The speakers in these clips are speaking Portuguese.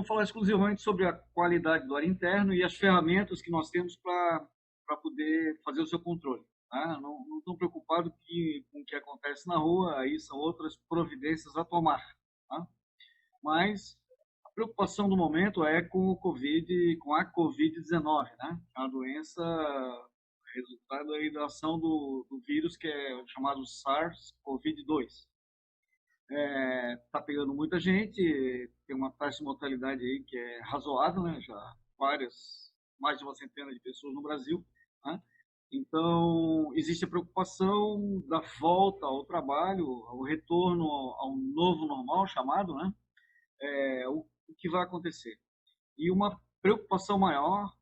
vou falar exclusivamente sobre a qualidade do ar interno e as ferramentas que nós temos para poder fazer o seu controle. Tá? Não estou preocupado com o que acontece na rua, aí são outras providências a tomar. Tá? Mas a preocupação do momento é com o Covid, com a Covid-19, né? A doença resultado aí da ação do vírus que é o chamado SARS-CoV-2. Está pegando muita gente, tem uma taxa de mortalidade aí que é razoável, né? Já mais de uma centena de pessoas no Brasil, né? Então, existe a preocupação da volta ao trabalho, ao retorno ao novo normal chamado, né? O que vai acontecer. E uma preocupação maior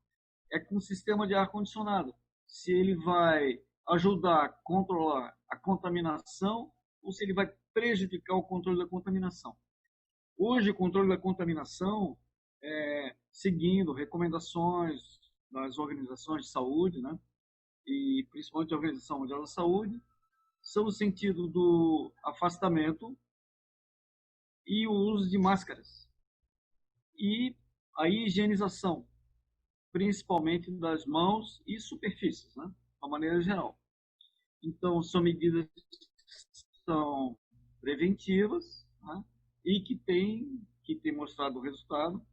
é com o sistema de ar-condicionado. Se ele vai ajudar a controlar a contaminação ou se ele vai prejudicar o controle da contaminação. Hoje, o controle da contaminação, seguindo recomendações das organizações de saúde, né, e principalmente a Organização Mundial da Saúde, são no sentido do afastamento e o uso de máscaras e a higienização, principalmente das mãos e superfícies, né, de uma maneira geral. Então, são medidas que são preventivas, né, e que tem mostrado o resultado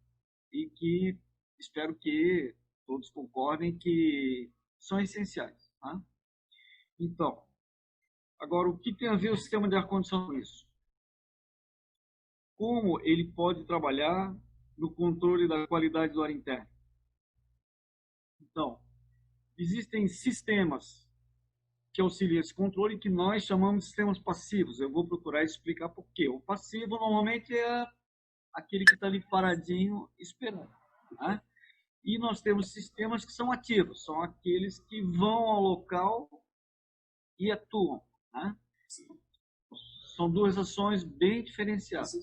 e que espero que todos concordem que são essenciais. Né? Então, agora, o que tem a ver o sistema de ar-condicionado com isso? Como ele pode trabalhar no controle da qualidade do ar interno? Então, existem sistemas que auxiliam esse controle que nós chamamos de sistemas passivos. Eu vou procurar explicar por quê. O passivo normalmente é aquele que está ali paradinho esperando. Né? E nós temos sistemas que são ativos, são aqueles que vão ao local e atuam. Né? São duas ações bem diferenciadas.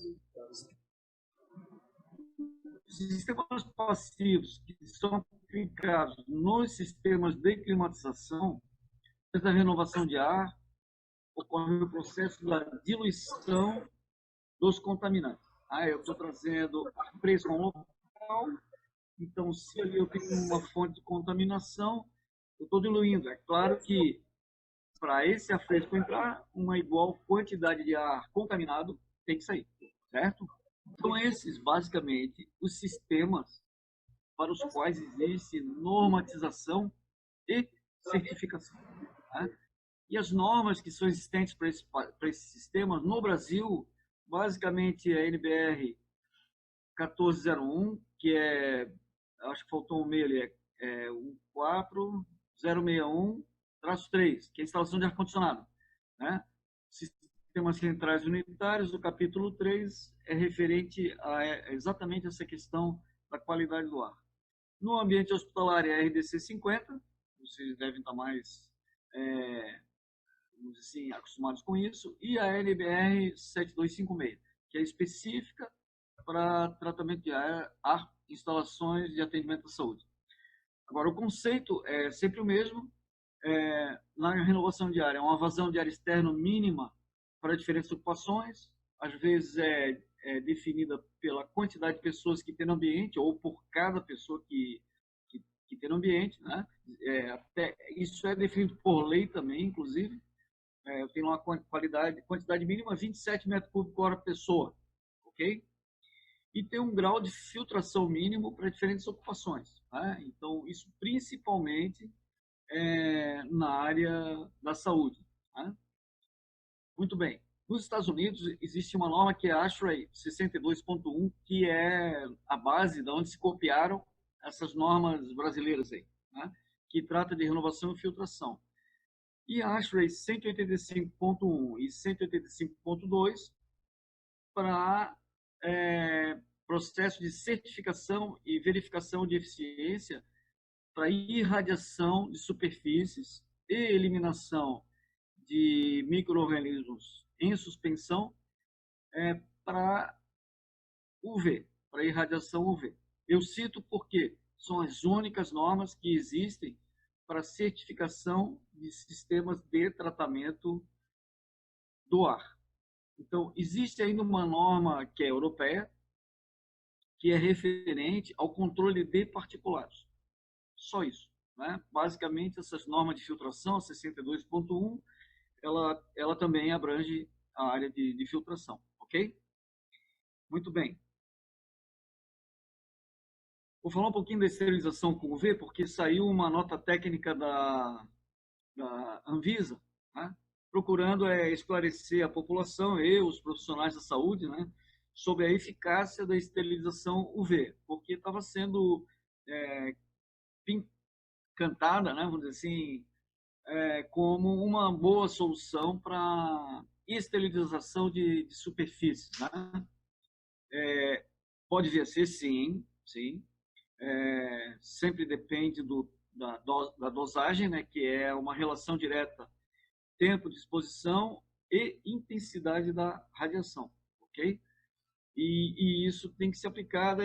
Os sistemas passivos que são aplicados nos sistemas de climatização, da renovação de ar, ocorre o processo da diluição dos contaminantes. Eu estou trazendo ar fresco a um local, então se ali eu tenho uma fonte de contaminação, eu estou diluindo. É claro que para esse ar fresco entrar, uma igual quantidade de ar contaminado tem que sair, certo? Então esses, basicamente, os sistemas para os quais existe normatização e certificação. Tá? E as normas que são existentes para esses sistemas no Brasil, basicamente a NBR 1401, que acho que faltou um meio ali, é 14061-3, que é a instalação de ar-condicionado. Né? Sistemas centrais unitários, o capítulo 3 é referente a exatamente essa questão da qualidade do ar. No ambiente hospitalar é a RDC 50, vocês devem estar mais assim, acostumados com isso, e a NBR 7256, que é específica para tratamento de ar, instalações de atendimento à saúde. Agora, o conceito é sempre o mesmo. Na renovação de ar, é uma vazão de ar externo mínima para diferentes ocupações, às vezes é definida pela quantidade de pessoas que tem no ambiente ou por cada pessoa que tem no ambiente, né? Isso é definido por lei também, inclusive. Eu tenho uma quantidade mínima 27 metros cúbicos hora pessoa, ok? E tem um grau de filtração mínimo para diferentes ocupações. Né? Então, isso principalmente na área da saúde. Né? Muito bem. Nos Estados Unidos, existe uma norma que é a ASHRAE 62.1, que é a base de onde se copiaram essas normas brasileiras aí, né? Que trata de renovação e filtração. E a ASHRAE 185.1 e 185.2 para processo de certificação e verificação de eficiência para irradiação de superfícies e eliminação de micro-organismos em suspensão para UV, para irradiação UV. Eu cito porque são as únicas normas que existem para certificação de sistemas de tratamento do ar. Então, existe ainda uma norma que é europeia, que é referente ao controle de particulados. Só isso, né? Basicamente, essas normas de filtração, a 62.1, ela também abrange a área de filtração, ok? Muito bem. Vou falar um pouquinho da esterilização com UV, porque saiu uma nota técnica da Anvisa, né? Procurando esclarecer a população e os profissionais da saúde, né? Sobre a eficácia da esterilização UV, porque estava sendo é, cantada, né? Vamos dizer assim, como uma boa solução para esterilização de superfícies, né? Pode vir a ser, sim, sim. Sempre depende da dosagem, né, que é uma relação direta tempo de exposição e intensidade da radiação, ok? E isso tem que ser aplicado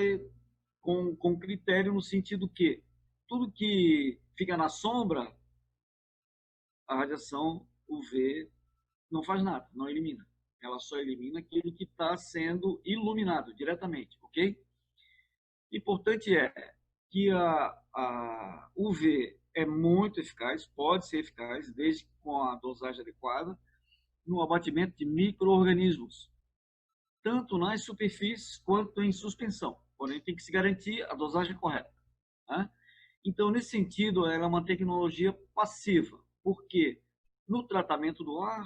com critério no sentido que tudo que fica na sombra, a radiação UV não faz nada, não elimina. Ela só elimina aquilo que está sendo iluminado diretamente, ok? Importante é que a UV é muito eficaz, pode ser eficaz, desde com a dosagem adequada, no abatimento de micro-organismos, tanto nas superfícies quanto em suspensão. Porém, tem que se garantir a dosagem correta. Né? Então, nesse sentido, ela é uma tecnologia passiva, porque no tratamento do ar,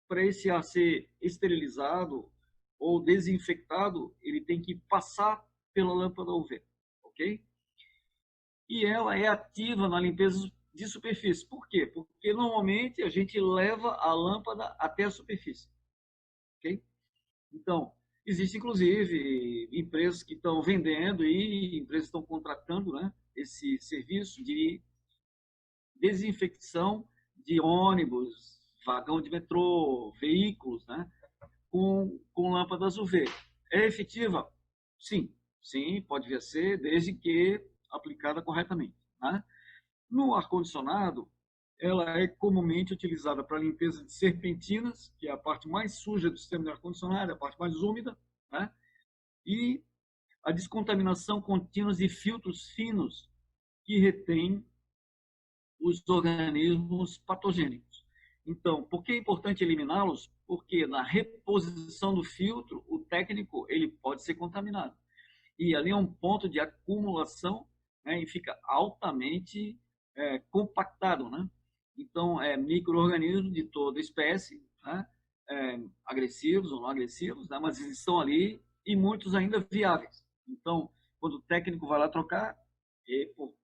para esse ar ser esterilizado ou desinfectado, ele tem que passar pela lâmpada UV, ok? E ela é ativa na limpeza de superfície. Por quê? Porque normalmente a gente leva a lâmpada até a superfície, ok? Então, existe inclusive empresas que estão vendendo e empresas que estão contratando, né, esse serviço de desinfecção de ônibus, vagão de metrô, veículos, né, com lâmpadas UV. É efetiva? Sim, sim, pode vir a ser, desde que aplicada corretamente. Né? No ar-condicionado, ela é comumente utilizada para limpeza de serpentinas, que é a parte mais suja do sistema de ar-condicionado, a parte mais úmida, né? E a descontaminação contínua de filtros finos que retêm os organismos patogênicos. Então, por que é importante eliminá-los? Porque na reposição do filtro, o técnico ele pode ser contaminado. E ali é um ponto de acumulação, né, e fica altamente compactado, né? Então, micro-organismos de toda espécie, né, agressivos ou não agressivos, né, mas eles estão ali e muitos ainda viáveis. Então, quando o técnico vai lá trocar, por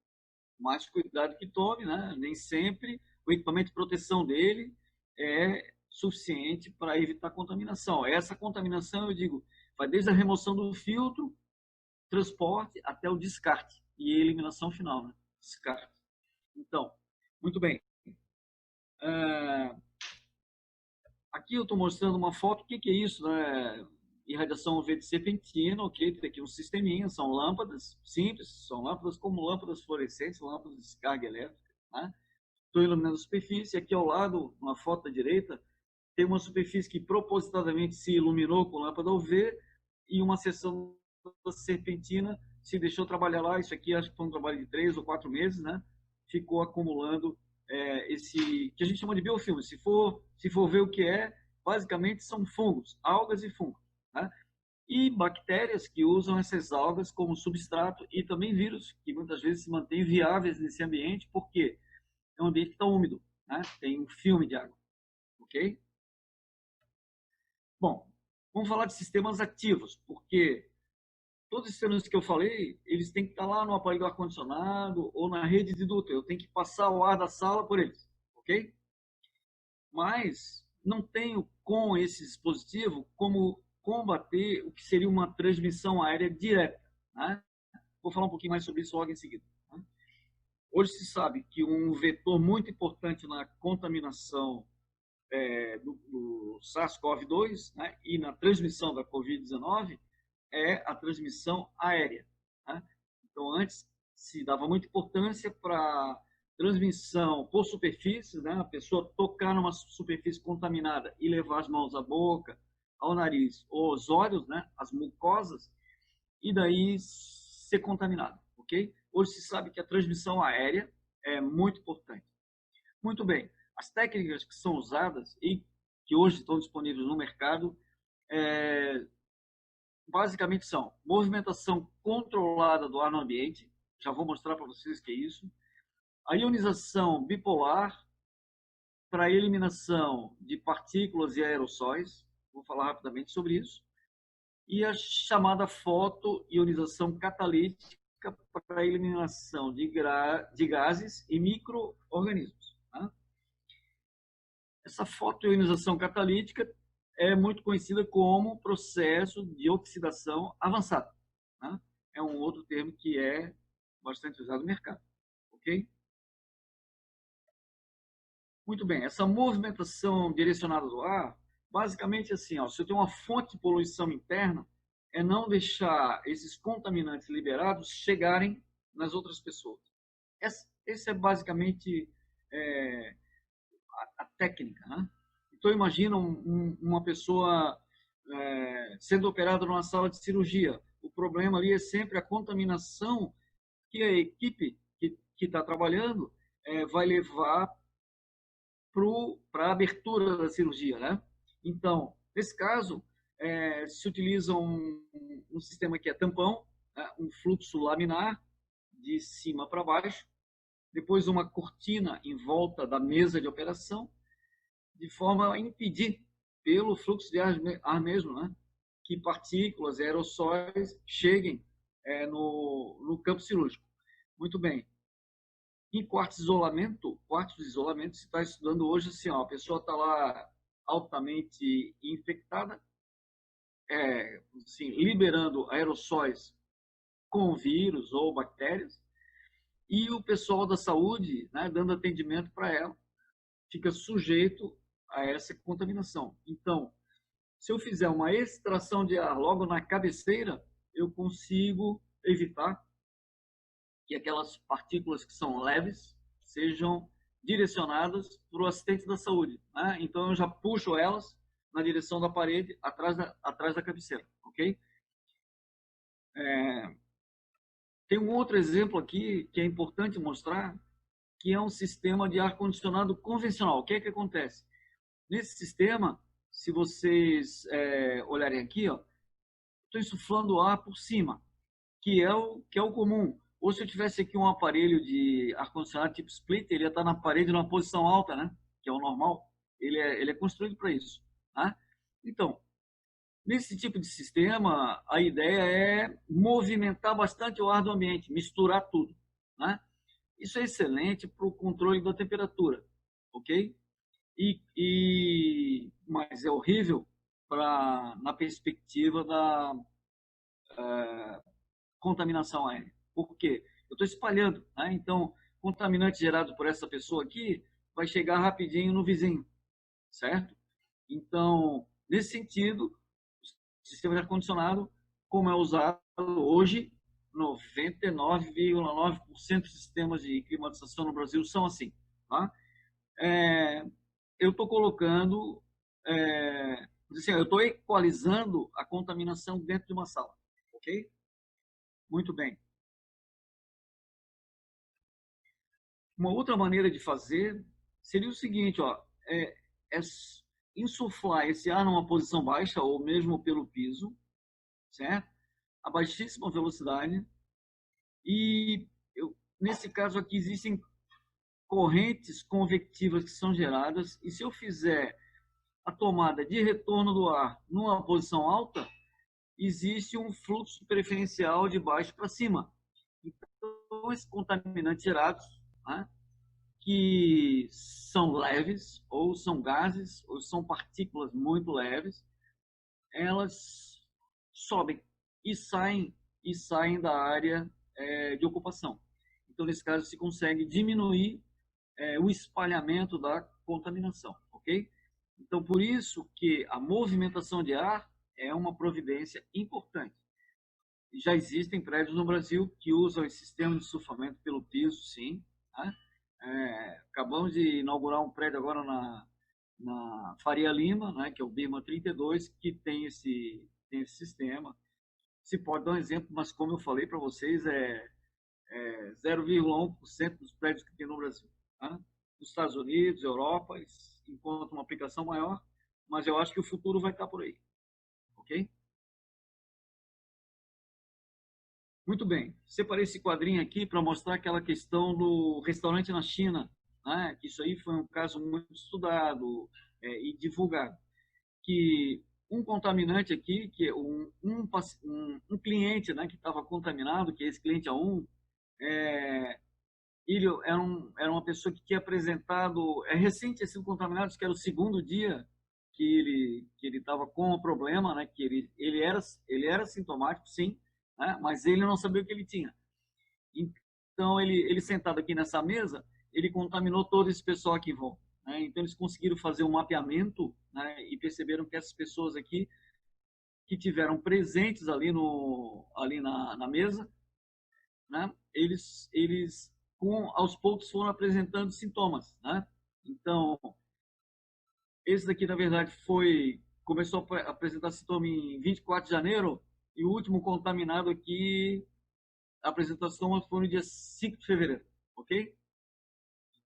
mais cuidado que tome, né, nem sempre o equipamento de proteção dele é suficiente para evitar contaminação. Essa contaminação, eu digo, vai desde a remoção do filtro, transporte até o descarte e eliminação final, né? Descarte. Então, muito bem. Aqui eu estou mostrando uma foto. O que é isso, né? Irradiação UV de serpentina, ok? Tem aqui um sisteminha, são lâmpadas simples, são lâmpadas como lâmpadas fluorescentes, lâmpadas de descarga elétrica, né? Estou iluminando a superfície. Aqui ao lado, uma foto da direita, tem uma superfície que propositadamente se iluminou com lâmpada UV e uma seção da serpentina se deixou trabalhar lá. Isso aqui acho que foi um trabalho de 3 ou 4 meses, né? Ficou acumulando esse que a gente chama de biofilme. Se for ver o que basicamente são fungos, algas e fungos, né? E bactérias que usam essas algas como substrato e também vírus que muitas vezes se mantêm viáveis nesse ambiente porque é um ambiente que está úmido, né? Tem um filme de água, ok? Bom, vamos falar de sistemas ativos, porque todos os sistemas que eu falei, eles têm que estar lá no aparelho do ar-condicionado ou na rede de duto. Eu tenho que passar o ar da sala por eles, ok? Mas não tenho com esse dispositivo como combater o que seria uma transmissão aérea direta, né? Vou falar um pouquinho mais sobre isso logo em seguida. Né? Hoje se sabe que um vetor muito importante na contaminação do SARS-CoV-2, né, e na transmissão da Covid-19 é a transmissão aérea. Né? Então, antes se dava muita importância para transmissão por superfície, né? A pessoa tocar numa superfície contaminada e levar as mãos à boca, ao nariz ou aos olhos, né? As mucosas, e daí ser contaminado, ok? Hoje se sabe que a transmissão aérea é muito importante. Muito bem, as técnicas que são usadas e que hoje estão disponíveis no mercado, é, basicamente são movimentação controlada do ar no ambiente, já vou mostrar para vocês o que é isso, a ionização bipolar para eliminação de partículas e aerossóis, vou falar rapidamente sobre isso, e a chamada fotoionização catalítica para a eliminação de gases e micro-organismos. Tá? Essa fotoionização catalítica é muito conhecida como processo de oxidação avançada. Tá? É um outro termo que é bastante usado no mercado. Ok? Muito bem, essa movimentação direcionada do ar, basicamente assim, ó, se eu tenho uma fonte de poluição interna, é não deixar esses contaminantes liberados chegarem nas outras pessoas. Essa é basicamente é, a técnica, né? Então imagina uma pessoa sendo operada numa sala de cirurgia. O problema ali é sempre a contaminação que a equipe que está trabalhando vai levar para a abertura da cirurgia, né? Então, nesse caso, se utiliza um sistema que é tampão, né? Um fluxo laminar de cima para baixo, depois uma cortina em volta da mesa de operação, de forma a impedir, pelo fluxo de ar mesmo, né? Que partículas e aerossóis cheguem no campo cirúrgico. Muito bem. Em quartos de isolamento, se está estudando hoje assim, ó, a pessoa está lá altamente infectada, assim, liberando aerossóis com vírus ou bactérias, e o pessoal da saúde, né, dando atendimento para ela, fica sujeito a essa contaminação. Então, se eu fizer uma extração de ar logo na cabeceira, eu consigo evitar que aquelas partículas que são leves sejam direcionadas para o assistente da saúde. Né? Então, eu já puxo elas na direção da parede, atrás da cabeceira, ok? Tem um outro exemplo aqui que é importante mostrar, que é um sistema de ar-condicionado convencional. O que é que acontece? Nesse sistema, se vocês olharem aqui, ó, estou insuflando o ar por cima, que é o comum. Ou se eu tivesse aqui um aparelho de ar-condicionado tipo split, ele ia estar na parede numa posição alta, né? Que é o normal. Ele é construído para isso. Tá? Então, nesse tipo de sistema, a ideia é movimentar bastante o ar do ambiente, misturar tudo. Né? Isso é excelente para o controle da temperatura, ok? Mas é horrível na perspectiva da contaminação aérea. Por quê? Eu estou espalhando, né? Então, contaminante gerado por essa pessoa aqui vai chegar rapidinho no vizinho, certo? Então, nesse sentido, o sistema de ar-condicionado, como é usado hoje, 99,9% dos sistemas de climatização no Brasil são assim. Tá? Eu estou colocando, assim, eu estou equalizando a contaminação dentro de uma sala, ok? Muito bem. Uma outra maneira de fazer seria o seguinte, ó, é insuflar esse ar numa posição baixa ou mesmo pelo piso, certo? A baixíssima velocidade nesse caso aqui existem correntes convectivas que são geradas e se eu fizer a tomada de retorno do ar numa posição alta, existe um fluxo preferencial de baixo para cima. Então, esses contaminantes gerados, né, que são leves, ou são gases, ou são partículas muito leves, elas sobem e saem da área de ocupação. Então, nesse caso, se consegue diminuir o espalhamento da contaminação, ok? Então, por isso que a movimentação de ar é uma providência importante. Já existem prédios no Brasil que usam esse sistema de ensufamento pelo piso, sim. Né? Acabamos de inaugurar um prédio agora na Faria Lima, né, que é o Birma 32, que tem esse sistema. se pode dar um exemplo, mas como eu falei para vocês, é 0,1% dos prédios que tem no Brasil. Tá? Nos Estados Unidos, Europa, eles encontram uma aplicação maior, mas eu acho que o futuro vai estar por aí. Ok? Muito bem. Separei esse quadrinho aqui para mostrar aquela questão do restaurante na China, né? Que isso aí foi um caso muito estudado e divulgado. Que um contaminante aqui, que um cliente, né, que estava contaminado, que é esse cliente A1, é, ele era uma pessoa que tinha apresentado, recente sido contaminado, que era o segundo dia que ele estava com o problema, né, que ele era sintomático, sim, né, mas ele não sabia o que ele tinha. Então, ele sentado aqui nessa mesa, ele contaminou todo esse pessoal aqui em volta. Né? Então, eles conseguiram fazer um mapeamento, né, e perceberam que essas pessoas aqui que tiveram presentes ali na mesa, né, eles aos poucos foram apresentando sintomas. Né? Então, esse daqui, na verdade, começou a apresentar sintoma em 24 de janeiro e o último contaminado aqui, a apresentação foi no dia 5 de fevereiro, ok?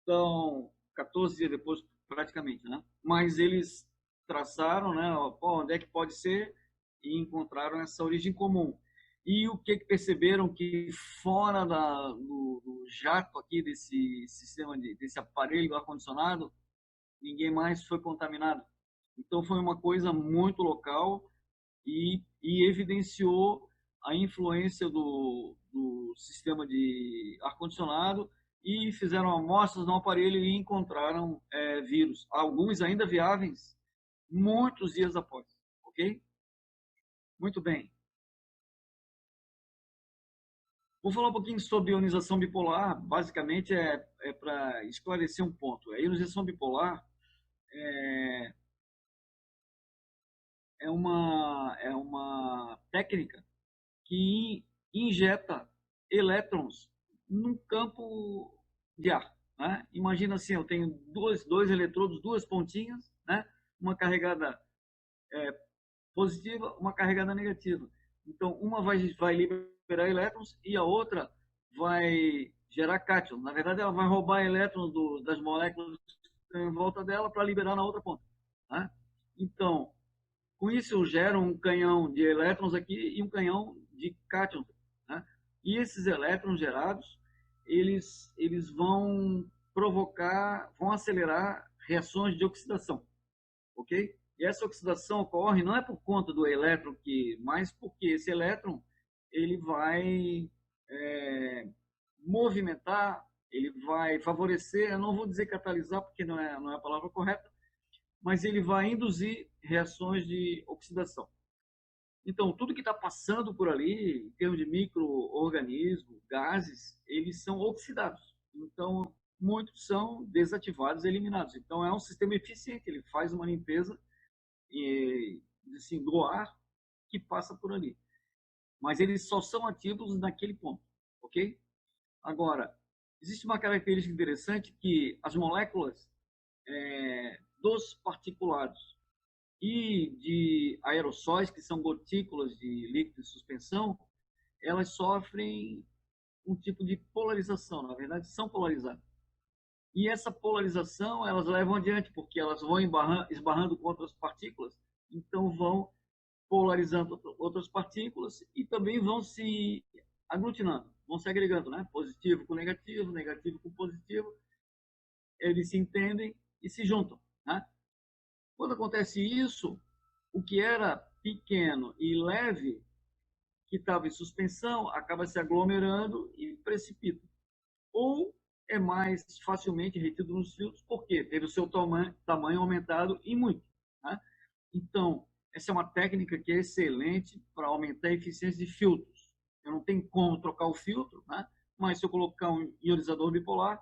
Então, 14 dias depois, praticamente, né? Mas eles traçaram, né, onde é que pode ser e encontraram essa origem comum. E o que perceberam que fora do jato aqui desse sistema, desse aparelho ar-condicionado, ninguém mais foi contaminado. Então, foi uma coisa muito local e evidenciou a influência do sistema de ar-condicionado e fizeram amostras no aparelho e encontraram vírus, alguns ainda viáveis, muitos dias após, ok? Muito bem. Vou falar um pouquinho sobre ionização bipolar, basicamente é para esclarecer um ponto. A ionização bipolar é uma técnica que injeta elétrons num campo de ar. Né? Imagina assim, eu tenho dois eletrodos, duas pontinhas, né? Uma carregada positiva, uma carregada negativa. Então, uma vai liberar elétrons e a outra vai gerar cátions. Na verdade, ela vai roubar elétrons das moléculas em volta dela para liberar na outra ponta. Né? Então, com isso eu gero um canhão de elétrons aqui e um canhão de cátions. Né? E esses elétrons gerados, eles vão vão acelerar reações de oxidação, ok? E essa oxidação ocorre não é por conta do elétron, mas porque esse elétron ele vai movimentar, ele vai favorecer, eu não vou dizer catalisar porque não é a palavra correta, mas ele vai induzir reações de oxidação. Então, tudo que está passando por ali, em termos de micro-organismos, gases, eles são oxidados. Então, muitos são desativados e eliminados. Então, é um sistema eficiente, ele faz uma limpeza assim, do ar que passa por ali. Mas eles só são ativos naquele ponto, ok? Agora, existe uma característica interessante que as moléculas dos particulados e de aerossóis, que são gotículas de líquido de suspensão, elas sofrem um tipo de polarização, na verdade são polarizadas. E essa polarização elas levam adiante, porque elas vão esbarrando com outras partículas, então vão polarizando outras partículas e também vão se aglutinando, vão se agregando, né? Positivo com negativo, negativo com positivo, eles se entendem e se juntam, né? Quando acontece isso, o que era pequeno e leve, que estava em suspensão, acaba se aglomerando e precipita. Ou é mais facilmente retido nos filtros, porque teve o seu tamanho aumentado e muito. Né? Então, essa é uma técnica que é excelente para aumentar a eficiência de filtros. Eu não tenho como trocar o filtro, né? Mas se eu colocar um ionizador bipolar,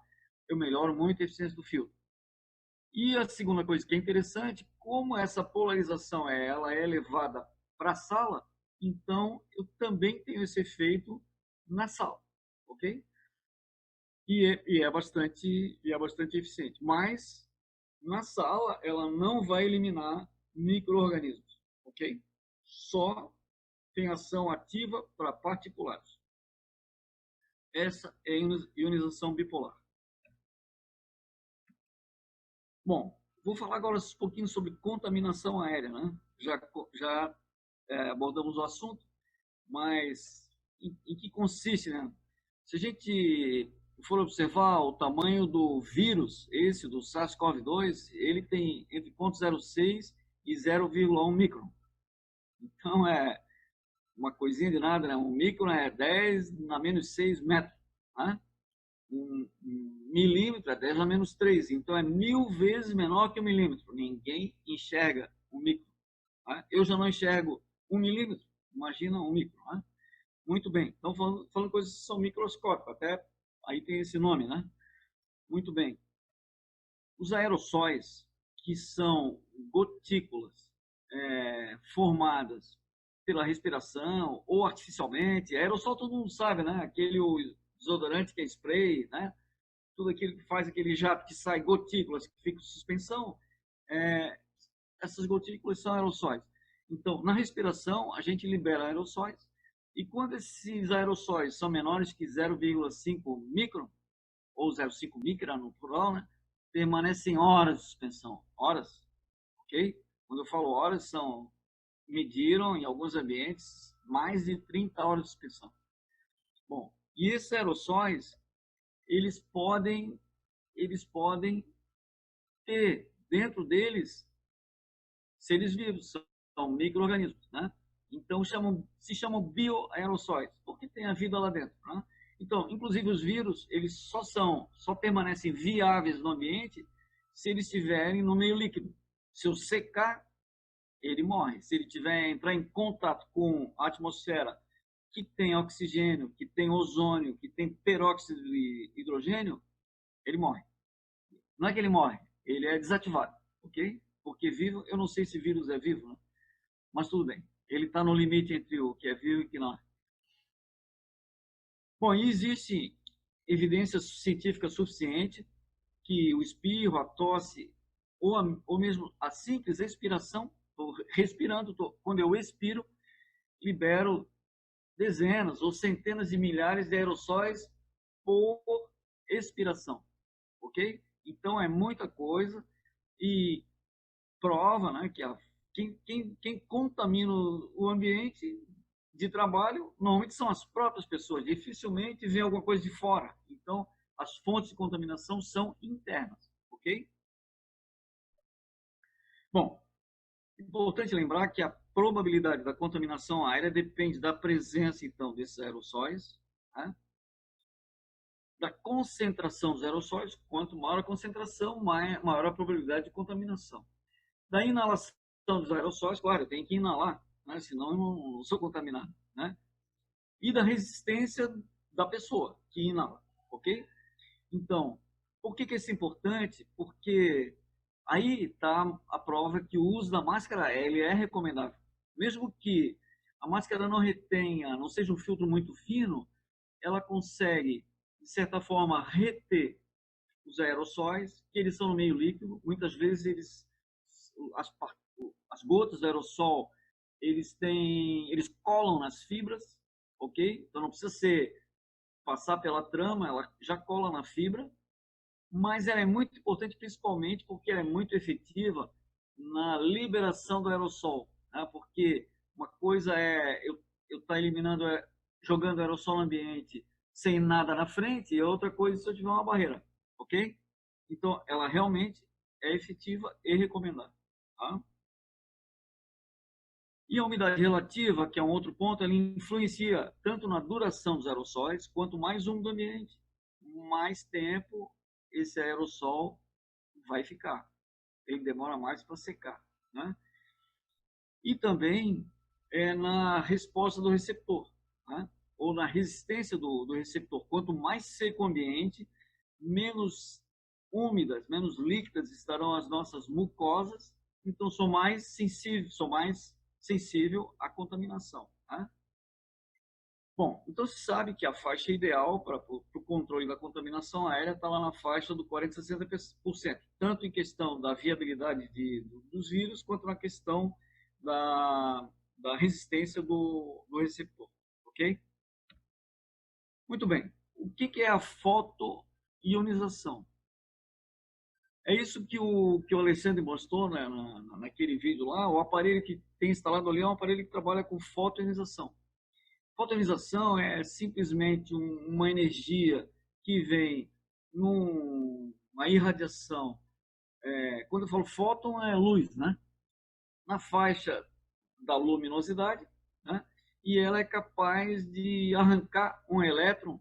eu melhoro muito a eficiência do filtro. E a segunda coisa que é interessante, como essa polarização ela é levada para a sala, então eu também tenho esse efeito na sala, ok? E é bastante eficiente. Mas na sala ela não vai eliminar micro-organismos, ok? Só tem ação ativa para particulares. Essa é a ionização bipolar. Bom, vou falar agora um pouquinho sobre contaminação aérea, né? Já abordamos o assunto, mas em que consiste, né? Se a gente for observar o tamanho do vírus, esse do SARS-CoV-2, ele tem entre 0,06 e 0,1 micron. Então, é uma coisinha de nada, né? Um micron é 10 na menos 6 metros, né? Um milímetro é 10 na menos 3. Então, é 1000 vezes menor que um milímetro. Ninguém enxerga o micro. Né? Eu já não enxergo um milímetro. Imagina um micro. Né? Muito bem. Então, falando coisas que são microscópicas. Até aí tem esse nome, né? Muito bem. Os aerossóis, que são gotículas formadas pela respiração ou artificialmente. Aerossol todo mundo sabe, né? Aquele desodorante que é spray, né? Tudo aquilo que faz aquele jato que sai gotículas, que fica em suspensão, essas gotículas são aerossóis. Então, na respiração, a gente libera aerossóis, e quando esses aerossóis são menores que 0,5 micron, ou 0,5 micra no plural, né? Permanecem horas de suspensão. Horas, ok? Quando eu falo horas, mediram em alguns ambientes mais de 30 horas de suspensão. Bom, e esses aerossóis, eles podem ter dentro deles seres vivos, são micro-organismos, né? Então se chamam bioaerossóis, porque tem a vida lá dentro, né? Então, inclusive os vírus, eles só permanecem viáveis no ambiente se eles estiverem no meio líquido. Se eu secar, ele morre. Se ele entrar em contato com a atmosfera que tem oxigênio, que tem ozônio, que tem peróxido de hidrogênio, ele morre. Não é que ele morre, ele é desativado, ok? Porque vivo, eu não sei se vírus é vivo, né? Mas tudo bem. Ele está no limite entre o que é vivo e o que não é. Bom, e existe evidência científica suficiente que o espirro, a tosse, ou mesmo a simples respiração, estou respirando, quando eu expiro, libero dezenas ou centenas de milhares de aerossóis por expiração, ok? Então é muita coisa e prova, né, que quem contamina o ambiente de trabalho normalmente são as próprias pessoas, dificilmente vem alguma coisa de fora. Então as fontes de contaminação são internas, ok? Bom, importante lembrar que a probabilidade da contaminação aérea depende da presença, então, desses aerossóis, né? Da concentração dos aerossóis. Quanto maior a concentração, maior a probabilidade de contaminação. Da inalação dos aerossóis, claro, eu tenho que inalar, né? Senão eu não sou contaminado, né? E da resistência da pessoa que inala, ok? Então, por que isso é importante? Porque aí está a prova que o uso da máscara ele é recomendável. Mesmo que a máscara não retenha, não seja um filtro muito fino, ela consegue, de certa forma, reter os aerossóis, que eles são no meio líquido. Muitas vezes as gotas do aerossol eles colam nas fibras, ok? Então não precisa passar pela trama, ela já cola na fibra, mas ela é muito importante principalmente porque ela é muito efetiva na liberação do aerossol, né? Porque uma coisa é eu estar eliminando, jogando aerossol no ambiente sem nada na frente, e outra coisa se eu tiver uma barreira, ok? Então, ela realmente é efetiva e recomendada. Tá? E a umidade relativa, que é um outro ponto, ela influencia tanto na duração dos aerossóis, quanto mais úmido o ambiente, mais tempo esse aerossol vai ficar. Ele demora mais para secar. Né? E também na resposta do receptor, né? Ou na resistência do receptor. Quanto mais seco o ambiente, menos úmidas, menos líquidas estarão as nossas mucosas, então sou mais sensível à contaminação. Né? Bom, então se sabe que a faixa ideal para o controle da contaminação aérea está lá na faixa do 40% a 60%, tanto em questão da viabilidade dos vírus, quanto na questão da resistência do receptor, ok? Muito bem. O que é a fotoionização? É isso que o Alexandre mostrou, né, naquele vídeo lá. O aparelho que tem instalado ali é um aparelho que trabalha com fotoionização. Fotoionização é simplesmente uma energia que vem numa irradiação. Quando eu falo fóton, é luz, né? Na faixa da luminosidade, né? E ela é capaz de arrancar um elétron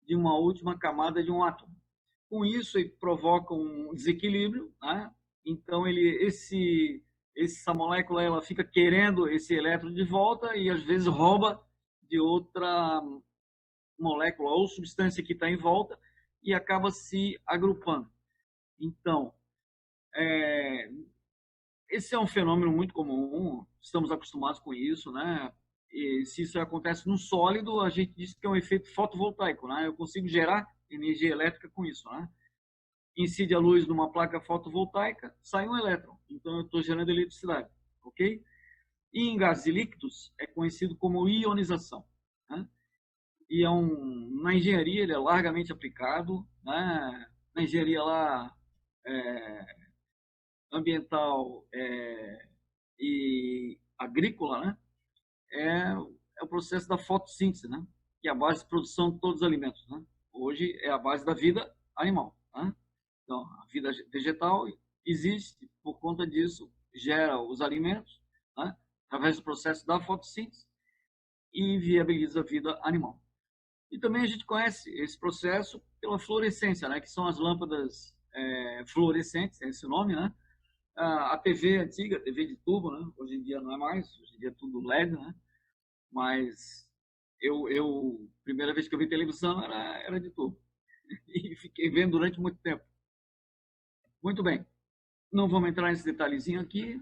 de uma última camada de um átomo. Com isso, ele provoca um desequilíbrio, né? Então, essa molécula ela fica querendo esse elétron de volta e, às vezes, rouba de outra molécula ou substância que está em volta e acaba se agrupando. Então, é, esse é um fenômeno muito comum, estamos acostumados com isso, né? E se isso acontece no sólido, a gente diz que é um efeito fotovoltaico, né? Eu consigo gerar energia elétrica com isso, né? Incide a luz numa placa fotovoltaica, sai um elétron. Então eu estou gerando eletricidade, ok? E em gases e líquidos é conhecido como ionização, né? E na engenharia ele é largamente aplicado, né? Na engenharia lá ambiental e agrícola, né? É o processo da fotossíntese, né? Que é a base de produção de todos os alimentos, né? Hoje é a base da vida animal, né? Então, a vida vegetal existe por conta disso, gera os alimentos, né? Através do processo da fotossíntese e viabiliza a vida animal. E também a gente conhece esse processo pela fluorescência, né? Que são as lâmpadas fluorescentes, é esse o nome, né? A TV antiga, a TV de tubo, né? Hoje em dia não é mais, hoje em dia é tudo LED, né? Mas primeira vez que eu vi televisão era de tubo. E fiquei vendo durante muito tempo. Muito bem. Não vamos entrar nesse detalhezinho aqui.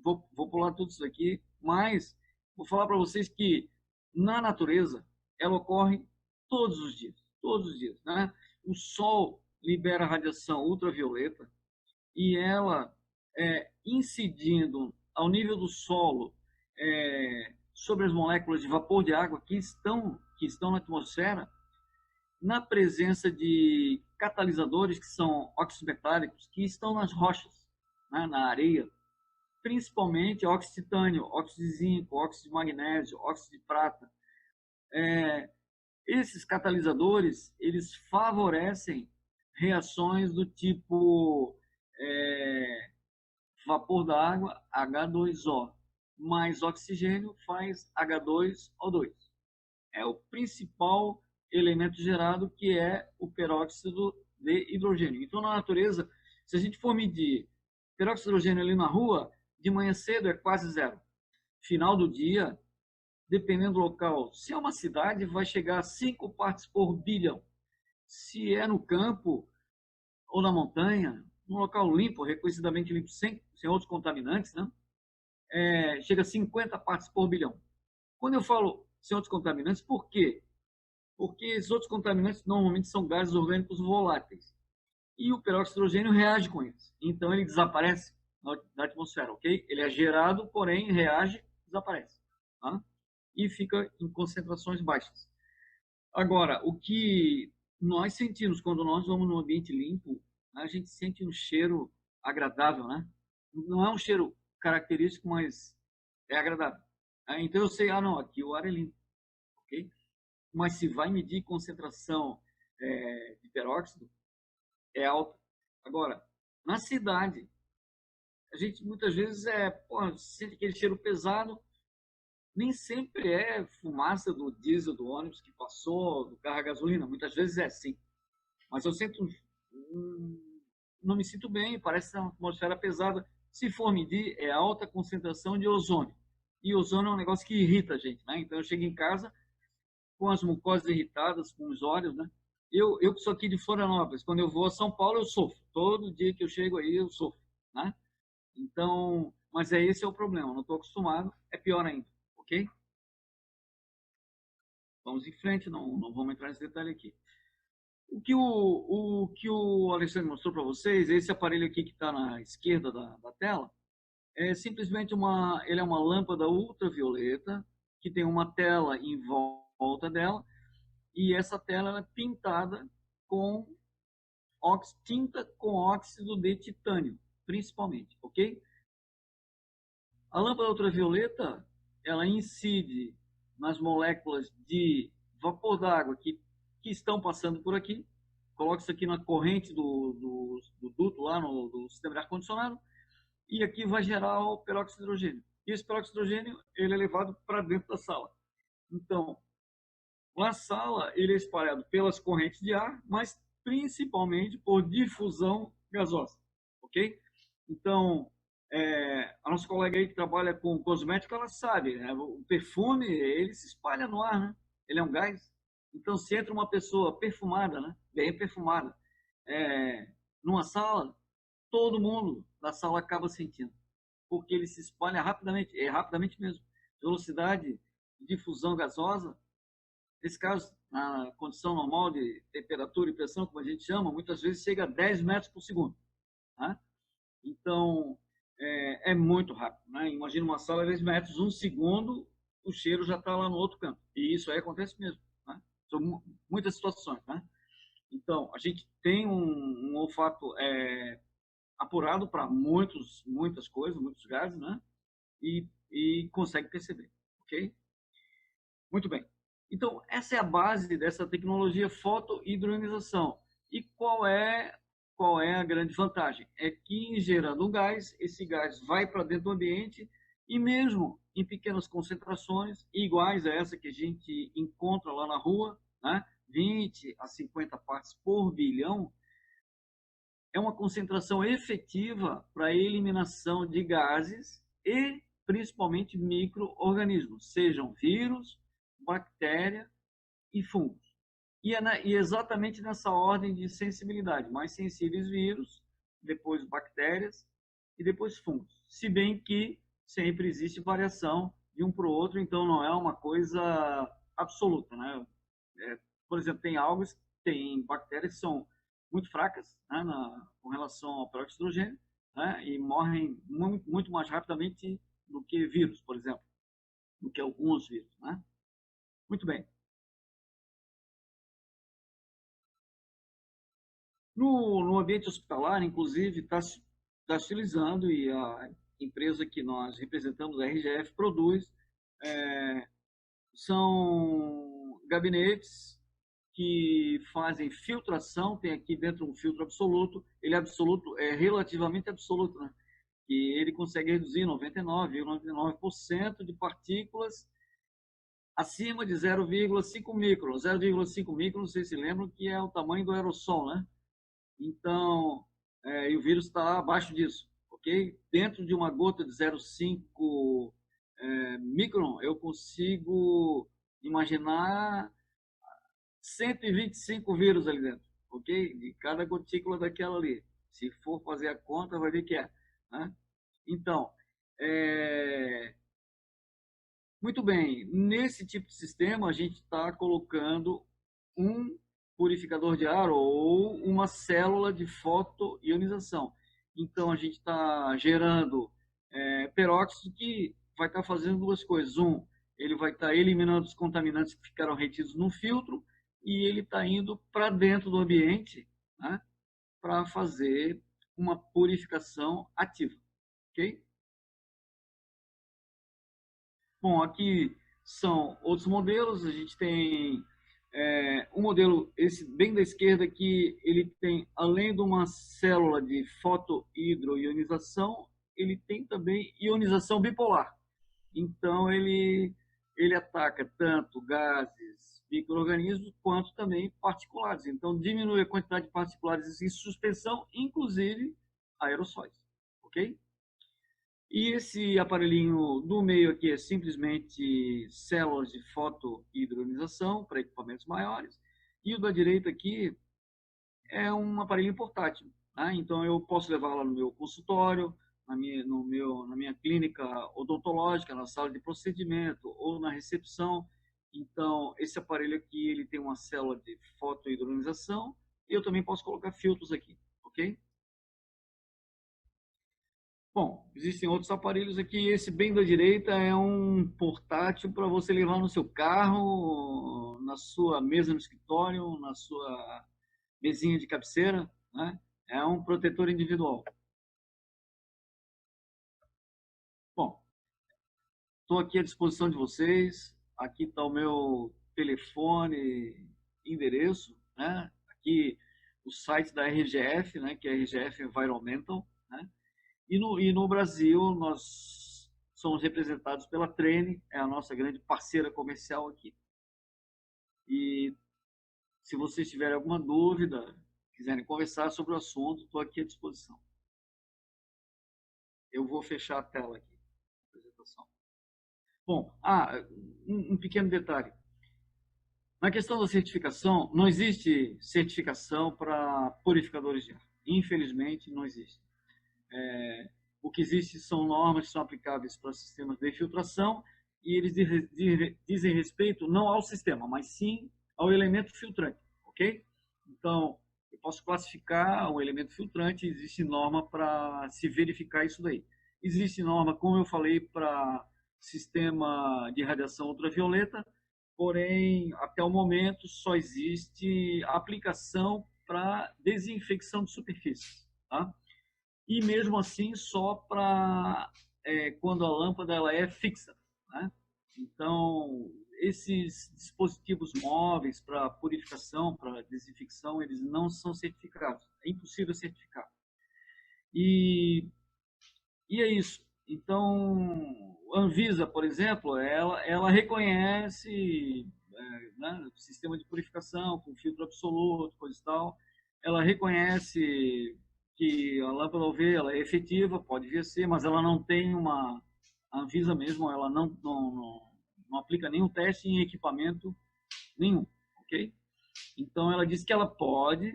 Vou pular tudo isso aqui. Mas vou falar para vocês que na natureza ela ocorre todos os dias. Todos os dias, né? O Sol libera radiação ultravioleta e ela, incidindo ao nível do solo, sobre as moléculas de vapor de água que estão na atmosfera, na presença de catalisadores que são óxidos metálicos que estão nas rochas, né, na areia, principalmente óxido de titânio, óxido de zinco, óxido de magnésio, óxido de prata. Esses catalisadores eles favorecem reações do tipo vapor da água H2O mais oxigênio faz H2O2. É o principal elemento gerado, que é o peróxido de hidrogênio. Então, na natureza, se a gente for medir peróxido de hidrogênio ali na rua, de manhã cedo é quase zero. Final do dia, dependendo do local, se é uma cidade, vai chegar a 5 partes por bilhão. Se é no campo ou na montanha, num local limpo, reconhecidamente limpo, sem outros contaminantes, né? Chega a 50 partes por bilhão. Quando eu falo sem outros contaminantes, por quê? Porque esses outros contaminantes normalmente são gases orgânicos voláteis. E o peróxido de hidrogênio reage com eles. Então ele desaparece da atmosfera, ok? Ele é gerado, porém reage, desaparece. Tá? E fica em concentrações baixas. Agora, o que nós sentimos quando nós vamos num ambiente limpo, a gente sente um cheiro agradável, né? Não é um cheiro característico, mas é agradável. Então eu sei, não, aqui o ar é limpo, ok? Mas se vai medir concentração de peróxido, é alta. Agora, na cidade, a gente muitas vezes sente aquele cheiro pesado, nem sempre é fumaça do diesel, do ônibus que passou, do carro a gasolina, muitas vezes é sim. Mas eu sinto, não me sinto bem, parece uma atmosfera pesada. Se for medir, é alta concentração de ozônio. E ozônio é um negócio que irrita a gente, né? Então eu chego em casa com as mucosas irritadas, com os olhos, né? Eu que sou aqui de Florianópolis, quando eu vou a São Paulo, eu sofro. Todo dia que eu chego aí, eu sofro, né? Então, mas esse é o problema. Não estou acostumado, é pior ainda, ok? Vamos em frente, não vamos entrar nesse detalhe aqui. O que o Alexandre mostrou para vocês, esse aparelho aqui que está na esquerda da tela, É simplesmente ele é uma lâmpada ultravioleta que tem uma tela em volta dela e essa tela é pintada com tinta com óxido de titânio, principalmente, ok? A lâmpada ultravioleta, ela incide nas moléculas de vapor d'água que estão passando por aqui, coloca isso aqui na corrente do duto lá do sistema de ar-condicionado, e aqui vai gerar o peróxido de hidrogênio. E esse peróxido de hidrogênio ele é levado para dentro da sala. Então, na sala, ele é espalhado pelas correntes de ar, mas principalmente por difusão gasosa, ok? Então, a nossa colega aí que trabalha com cosmético, ela sabe, né? O perfume, ele se espalha no ar, né? Ele é um gás. Então, se entra uma pessoa perfumada, né? Bem perfumada, numa sala, todo mundo da sala acaba sentindo, porque ele se espalha rapidamente, rapidamente mesmo. Velocidade de difusão gasosa, nesse caso, na condição normal de temperatura e pressão, como a gente chama, muitas vezes chega a 10 metros por segundo. Né? Então, é muito rápido. Né? Imagina uma sala de 10 metros, um segundo, o cheiro já está lá no outro canto. E isso aí acontece mesmo. Né? São muitas situações. Né? Então, a gente tem um olfato apurado para muitas coisas, muitos gases, né? E consegue perceber, ok? Muito bem. Então, essa é a base dessa tecnologia fotohidronização. E qual é a grande vantagem? É que, em gerando um gás, esse gás vai para dentro do ambiente e mesmo em pequenas concentrações, iguais a essa que a gente encontra lá na rua, né? 20 a 50 partes por bilhão, é uma concentração efetiva para a eliminação de gases e principalmente micro-organismos, sejam vírus, bactéria e fungos. E exatamente nessa ordem de sensibilidade, mais sensíveis vírus, depois bactérias e depois fungos. Se bem que sempre existe variação de um para o outro, então não é uma coisa absoluta, né? Por exemplo, tem bactérias que são muito fracas, né, com relação ao peróxido de hidrogênio, né, e morrem muito mais rapidamente do que vírus, por exemplo, do que alguns vírus. Né? Muito bem. No ambiente hospitalar, inclusive, está se utilizando, e a empresa que nós representamos, a RGF, produz, são gabinetes que fazem filtração, tem aqui dentro um filtro absoluto, ele é absoluto, é relativamente absoluto, né? E ele consegue reduzir 99,99% de partículas acima de 0,5 microns. 0,5 microns, vocês se lembram que é o tamanho do aerossol, né? Então, e o vírus está abaixo disso, ok? Dentro de uma gota de 0,5 micron, eu consigo imaginar 125 vírus ali dentro, ok? De cada gotícula daquela ali. Se for fazer a conta, vai ver que é. Né? Então, muito bem. Nesse tipo de sistema, a gente está colocando um purificador de ar ou uma célula de fotoionização. Então, a gente está gerando peróxido que vai estar fazendo duas coisas. Ele vai estar eliminando os contaminantes que ficaram retidos no filtro e ele está indo para dentro do ambiente, né, para fazer uma purificação ativa. Ok? Bom, aqui são outros modelos. A gente tem um modelo, esse bem da esquerda aqui, ele tem, além de uma célula de fotohidroionização, ele tem também ionização bipolar. Então, ele ataca tanto gases, micro-organismos, quanto também particulares. Então, diminui a quantidade de particulares em suspensão, inclusive aerossóis. Ok? E esse aparelhinho do meio aqui é simplesmente células de fotohidronização para equipamentos maiores. E o da direita aqui é um aparelho portátil. Tá? Então eu posso levar lá no meu consultório, na minha clínica odontológica, na sala de procedimento ou na recepção. Então esse aparelho aqui ele tem uma célula de fotohidronização e eu também posso colocar filtros aqui, ok? Bom, existem outros aparelhos aqui. Esse bem da direita é um portátil para você levar no seu carro, na sua mesa no escritório, na sua mesinha de cabeceira, né? É um protetor individual. Bom, estou aqui à disposição de vocês. Aqui está o meu telefone, endereço, né? Aqui o site da RGF, né? Que é a RGF Environmental, né? E no Brasil, nós somos representados pela Trene, é a nossa grande parceira comercial aqui. E se vocês tiverem alguma dúvida, quiserem conversar sobre o assunto, estou aqui à disposição. Eu vou fechar a tela aqui, a apresentação. Bom, um pequeno detalhe. Na questão da certificação, não existe certificação para purificadores de ar. Infelizmente, não existe. O que existe são normas que são aplicáveis para sistemas de filtração e eles dizem respeito não ao sistema, mas sim ao elemento filtrante, ok? Então, eu posso classificar o elemento filtrante, existe norma para se verificar isso daí. Existe norma, como eu falei, para sistema de radiação ultravioleta, porém, até o momento, só existe aplicação para desinfecção de superfícies, tá? E mesmo assim só para quando a lâmpada ela é fixa, né? Então, esses dispositivos móveis para purificação, para desinfecção, eles não são certificados. É impossível certificar. E, e é isso. Então, a Anvisa, por exemplo, ela reconhece né, sistema de purificação com filtro absoluto, coisa e tal. Ela reconhece que a lâmpada UV ela é efetiva, pode vir a ser, mas ela não tem uma... A Anvisa mesmo, ela não aplica nenhum teste em equipamento nenhum, ok? Então, ela diz que ela pode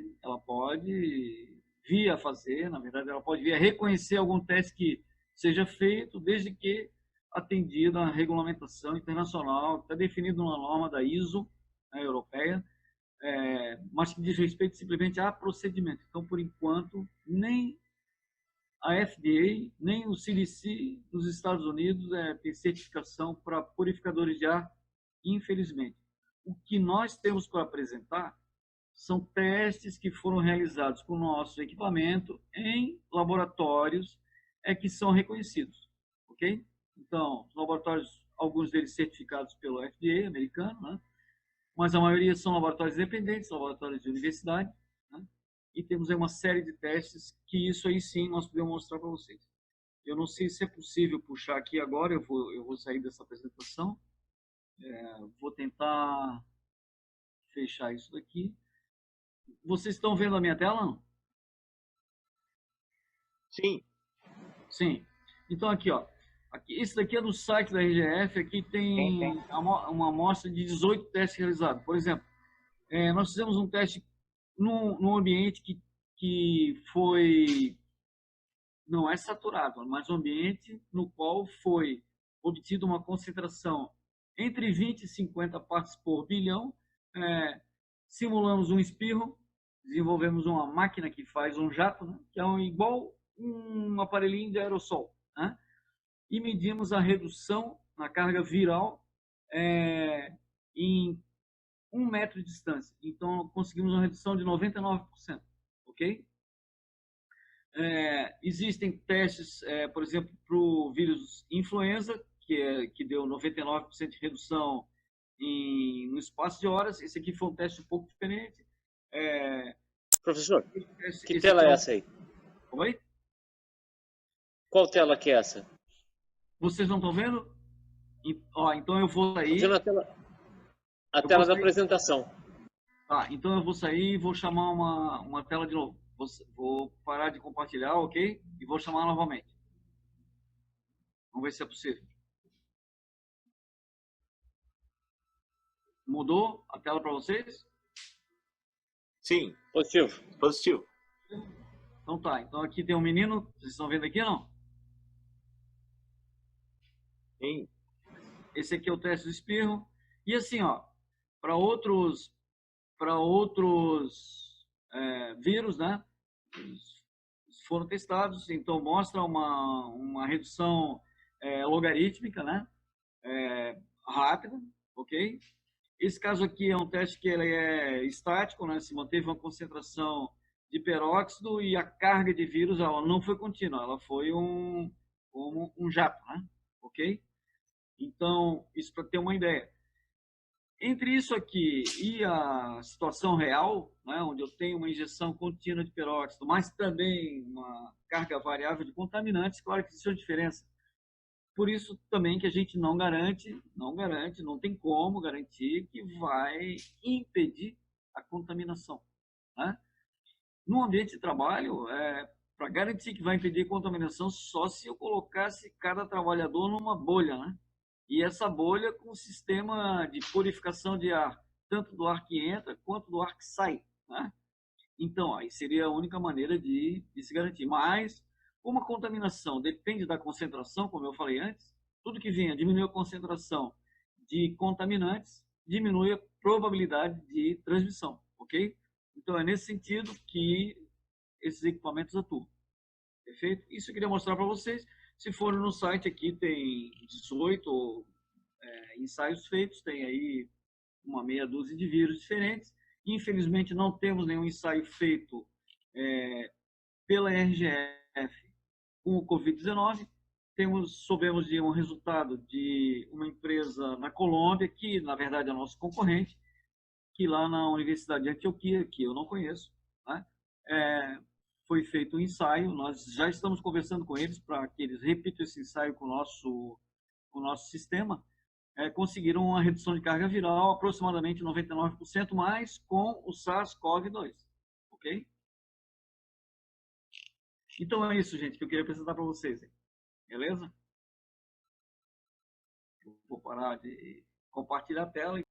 vir a fazer, na verdade, ela pode vir a reconhecer algum teste que seja feito, desde que atendida a regulamentação internacional, que está definido na norma da ISO, né, europeia, mas que diz respeito simplesmente a procedimento. Então, por enquanto, nem a FDA, nem o CDC dos Estados Unidos tem certificação para purificadores de ar, infelizmente. O que nós temos para apresentar são testes que foram realizados com o nosso equipamento em laboratórios que são reconhecidos, ok? Então, laboratórios, alguns deles certificados pelo FDA americano, né? Mas a maioria são laboratórios independentes, laboratórios de universidade, né? E temos aí uma série de testes que isso aí sim nós podemos mostrar para vocês. Eu não sei se é possível puxar aqui agora, eu vou sair dessa apresentação, vou tentar fechar isso daqui. Vocês estão vendo a minha tela, não? Sim. Sim. Então aqui, ó. Esse daqui é do site da RGF, aqui tem uma amostra de 18 testes realizados. Por exemplo, nós fizemos um teste num ambiente que foi, não é saturado, mas um ambiente no qual foi obtida uma concentração entre 20 e 50 partes por bilhão. Simulamos um espirro, desenvolvemos uma máquina que faz um jato, né, que é igual um aparelhinho de aerossol, né, e medimos a redução na carga viral em 1 metro de distância. Então, conseguimos uma redução de 99%, ok? Existem testes, por exemplo, para o vírus influenza, que deu 99% de redução no espaço de horas. Esse aqui foi um teste um pouco diferente. Professor, que tela é essa aí? Oi? Qual tela que é essa? Vocês não estão vendo? Então eu vou sair. Estou vendo a tela da apresentação. Tá, então eu vou sair e vou chamar uma tela de novo. Vou parar de compartilhar, ok? E vou chamar novamente. Vamos ver se é possível. Mudou a tela para vocês? Sim, positivo. Positivo. Então tá, então aqui tem um menino, vocês estão vendo aqui não? Sim. Esse aqui é o teste do espirro. E assim, ó, para outros vírus, né? Os foram testados, então mostra uma redução logarítmica, né? Rápida, ok? Esse caso aqui é um teste que ele é estático, né? Se manteve uma concentração de peróxido e a carga de vírus ela não foi contínua, ela foi um jato, né? Ok? Então, isso para ter uma ideia. Entre isso aqui e a situação real, né, onde eu tenho uma injeção contínua de peróxido, mas também uma carga variável de contaminantes, claro que existe uma diferença. Por isso também que a gente não garante, não tem como garantir que vai impedir a contaminação. Né? No ambiente de trabalho, para garantir que vai impedir a contaminação, só se eu colocasse cada trabalhador numa bolha, né? E essa bolha com um sistema de purificação de ar, tanto do ar que entra quanto do ar que sai. Né? Então, aí seria a única maneira de se garantir. Mas, como a contaminação depende da concentração, como eu falei antes, tudo que venha diminuir a concentração de contaminantes, diminui a probabilidade de transmissão, ok? Então, é nesse sentido que esses equipamentos atuam. Perfeito? Isso eu queria mostrar para vocês. Se for no site aqui, tem 18 ensaios feitos, tem aí uma meia dúzia de vírus diferentes. Infelizmente, não temos nenhum ensaio feito pela RGF com o Covid-19. Soubemos de um resultado de uma empresa na Colômbia, que na verdade é nosso concorrente, que lá na Universidade de Antioquia, que eu não conheço, né, foi feito um ensaio. Nós já estamos conversando com eles para que eles repitam esse ensaio com o nosso sistema. Conseguiram uma redução de carga viral aproximadamente 99% mais com o SARS-CoV-2. Ok? Então é isso, gente, que eu queria apresentar para vocês. Beleza? Eu vou parar de compartilhar a tela.